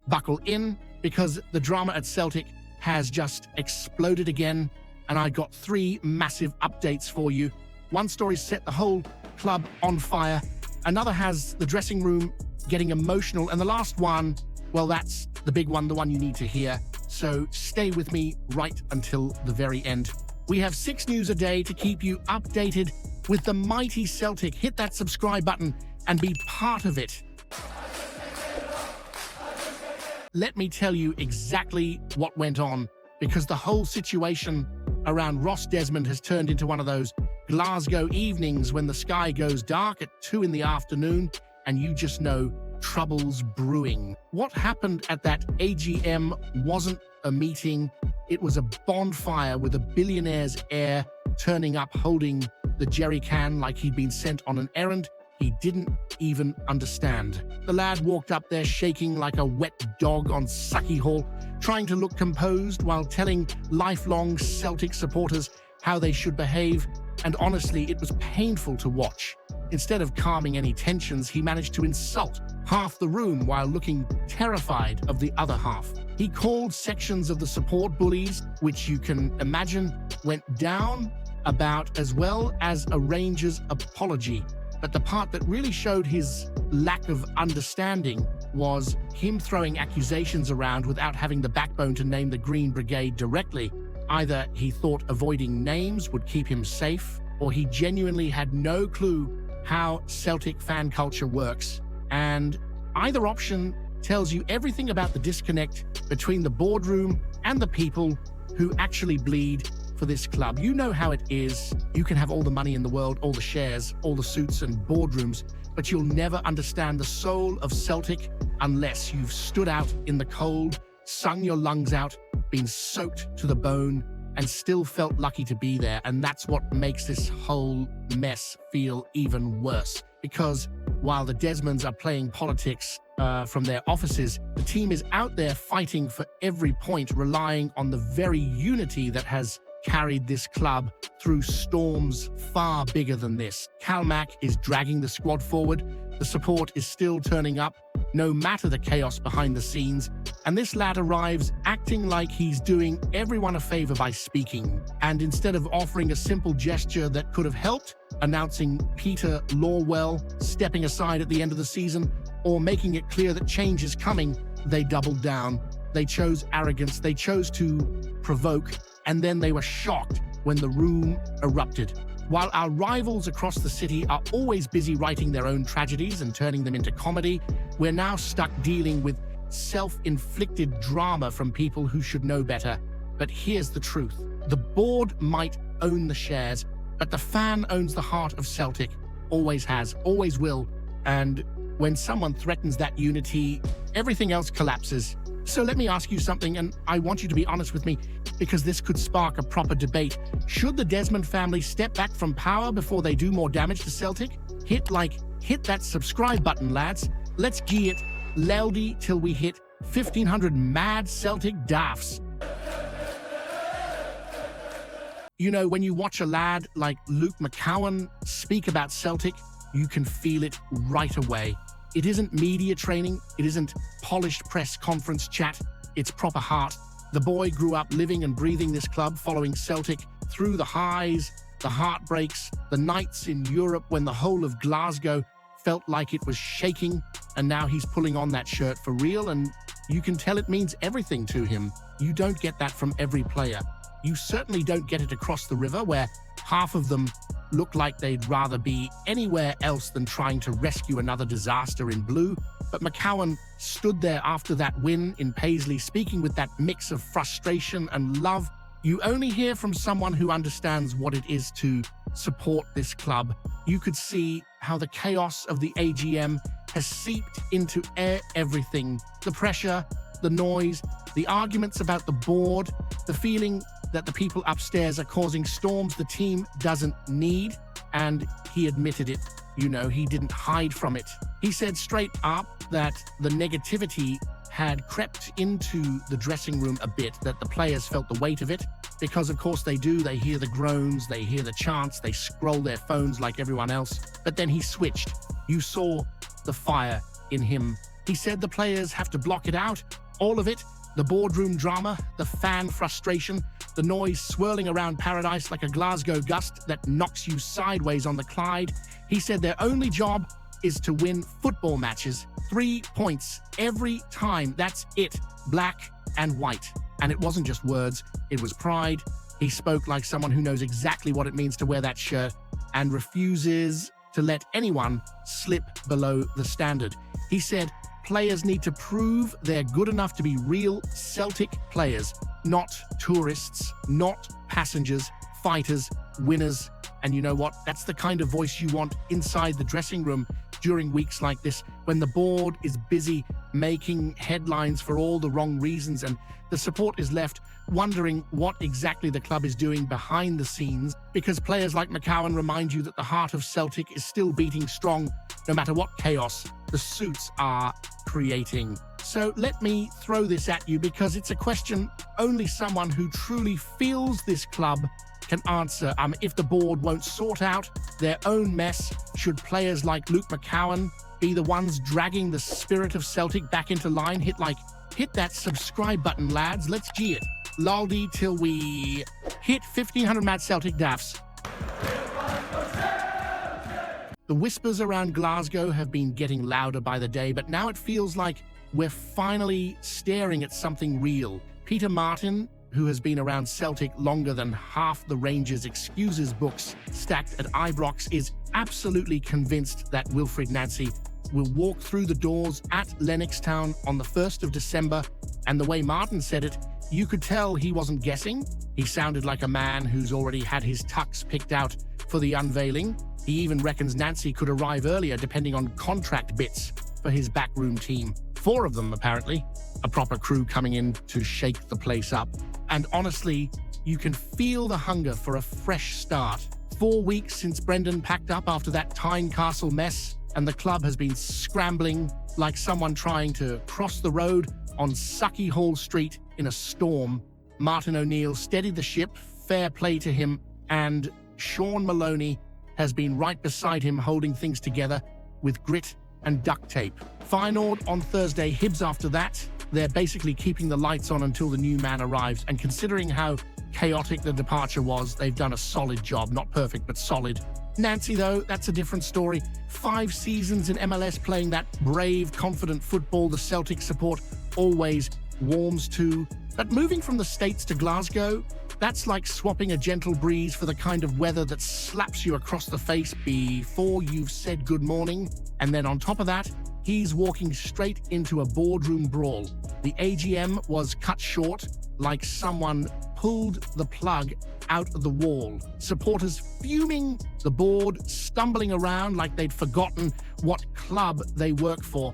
buckle in, because the drama at Celtic has just exploded again, and I got 3 massive updates for you. One story set the whole club on fire, another has the dressing room getting emotional, and the last one, well, that's the big one, the one you need to hear. So stay with me right until the very end. We have 6 news a day to keep you updated with the mighty Celtic. Hit that subscribe button and be part of it. Let me tell you exactly what went on, because the whole situation around Ross Desmond has turned into one of those Glasgow evenings when the sky goes dark at 2 in the afternoon and you just know trouble's brewing. What happened at that AGM wasn't a meeting, it was a bonfire with a billionaire's heir turning up holding the jerry can like he'd been sent on an errand he didn't even understand. The lad walked up there shaking like a wet dog on Sucky Hall, trying to look composed while telling lifelong Celtic supporters how they should behave, and honestly, it was painful to watch. Instead of calming any tensions, he managed to insult half the room while looking terrified of the other half. He called sections of the support bullies, which you can imagine went down about, as well as a Rangers apology. But the part that really showed his lack of understanding was him throwing accusations around without having the backbone to name the Green Brigade directly. Either he thought avoiding names would keep him safe, or he genuinely had no clue how Celtic fan culture works. And either option tells you everything about the disconnect between the boardroom and the people who actually bleed for this club. You know how it is. You can have all the money in the world, all the shares, all the suits and boardrooms, but you'll never understand the soul of Celtic unless you've stood out in the cold, sung your lungs out, been soaked to the bone, and still felt lucky to be there. And that's what makes this whole mess feel even worse. Because while the Desmonds are playing politics from their offices, the team is out there fighting for every point, relying on the very unity that has carried this club through storms far bigger than this. Mac is dragging the squad forward. The support is still turning up, no matter the chaos behind the scenes. And this lad arrives acting like he's doing everyone a favor by speaking. And instead of offering a simple gesture that could have helped, announcing Peter Lawwell stepping aside at the end of the season, or making it clear that change is coming, they doubled down. They chose arrogance, they chose to provoke, and then they were shocked when the room erupted. While our rivals across the city are always busy writing their own tragedies and turning them into comedy, we're now stuck dealing with self-inflicted drama from people who should know better. But here's the truth. The board might own the shares, but the fan owns the heart of Celtic. Always has, always will. And when someone threatens that unity, everything else collapses. So let me ask you something, and I want you to be honest with me, because this could spark a proper debate. Should the Desmond family step back from power before they do more damage to Celtic? Hit that subscribe button, lads. Let's gee it loudy till we hit 1,500 mad Celtic daffs. You know, when you watch a lad like Luke McCowan speak about Celtic, you can feel it right away. It isn't media training, it isn't polished press conference chat, it's proper heart. The boy grew up living and breathing this club, following Celtic through the highs, the heartbreaks, the nights in Europe when the whole of Glasgow felt like it was shaking, and now he's pulling on that shirt for real, and you can tell it means everything to him. You don't get that from every player. You certainly don't get it across the river, where half of them look like they'd rather be anywhere else than trying to rescue another disaster in blue. But McCowan stood there after that win in Paisley, speaking with that mix of frustration and love you only hear from someone who understands what it is to support this club. You could see how the chaos of the AGM has seeped into everything. The pressure, the noise, the arguments about the board, the feeling that the people upstairs are causing storms the team doesn't need, and he admitted it. You know, he didn't hide from it. He said straight up that the negativity had crept into the dressing room a bit, that the players felt the weight of it, because of course they do. They hear the groans, they hear the chants, they scroll their phones like everyone else. But then he switched. You saw the fire in him He said the players have to block it out, all of it, the boardroom drama, the fan frustration, the noise swirling around paradise like a Glasgow gust that knocks you sideways on the Clyde. He said their only job is to win football matches. 3 points every time, that's it, black and white. And it wasn't just words, it was pride. He spoke like someone who knows exactly what it means to wear that shirt and refuses to let anyone slip below the standard. He said players need to prove they're good enough to be real Celtic players, not tourists, not passengers, fighters, winners. And you know what? That's the kind of voice you want inside the dressing room during weeks like this, when the board is busy making headlines for all the wrong reasons and the support is left wondering what exactly the club is doing behind the scenes, because players like McCowan remind you that the heart of Celtic is still beating strong no matter what chaos the suits are creating. So let me throw this at you because it's a question only someone who truly feels this club can answer. If the board won't sort out their own mess, should players like Luke McCowan be the ones dragging the spirit of Celtic back into line? Hit that subscribe button, lads. Let's G it. Laldi till we hit 1500 Mad Celtic daffs. The whispers around Glasgow have been getting louder by the day, but now it feels like we're finally staring at something real. Peter Martin, who has been around Celtic longer than half the Rangers' excuses books stacked at Ibrox, is absolutely convinced that Wilfried Nancy will walk through the doors at Lennoxtown on the 1st of December. And the way Martin said it, you could tell he wasn't guessing. He sounded like a man who's already had his tux picked out for the unveiling. He even reckons Nancy could arrive earlier depending on contract bits for his backroom team. 4 of them, apparently. A proper crew coming in to shake the place up. And honestly, you can feel the hunger for a fresh start. 4 weeks since Brendan packed up after that Tynecastle mess, and the club has been scrambling like someone trying to cross the road on Sucky Hall Street in a storm. Martin O'Neill steadied the ship, fair play to him, and Sean Maloney has been right beside him holding things together with grit and duct tape. Feyenoord on Thursday, Hibs after that. They're basically keeping the lights on until the new man arrives, and considering how chaotic the departure was, they've done a solid job. Not perfect, but solid. Nancy, though, that's a different story. 5 seasons in MLS playing that brave, confident football the Celtic support always warms to. But moving from the States to Glasgow, that's like swapping a gentle breeze for the kind of weather that slaps you across the face before you've said good morning. And then on top of that, he's walking straight into a boardroom brawl. The AGM was cut short, like someone pulled the plug out of the wall. Supporters fuming, the board stumbling around like they'd forgotten what club they work for.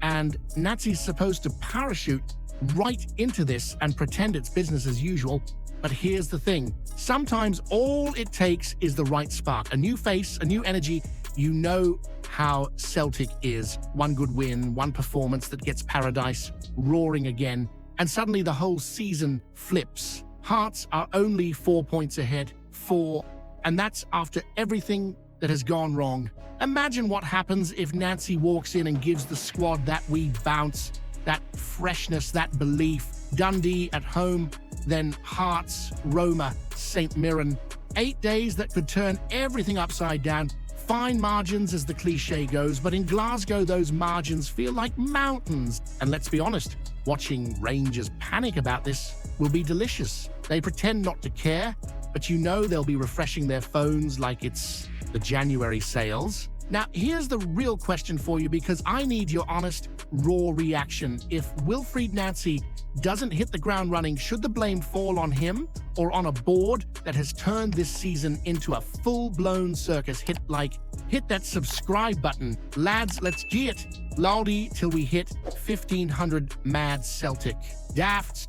And Nancy's supposed to parachute right into this and pretend it's business as usual. But here's the thing. Sometimes all it takes is the right spark. A new face, a new energy. You know how Celtic is. One good win, one performance that gets Paradise roaring again. And suddenly the whole season flips. Hearts are only 4 points ahead. 4. And that's after everything that has gone wrong. Imagine what happens if Nancy walks in and gives the squad that wee bounce, that freshness, that belief. Dundee at home, then Hearts, Roma, St. Mirren. 8 days that could turn everything upside down. Fine margins as the cliche goes, but in Glasgow those margins feel like mountains. And let's be honest, watching Rangers panic about this will be delicious. They pretend not to care, but you know they'll be refreshing their phones like it's the January sales. Now, here's the real question for you, because I need your honest, raw reaction. If Wilfried Nancy doesn't hit the ground running, should the blame fall on him or on a board that has turned this season into a full-blown circus? Hit that subscribe button. Lads, let's G it. Laldi till we hit 1500 Mad Celtic. Dafts.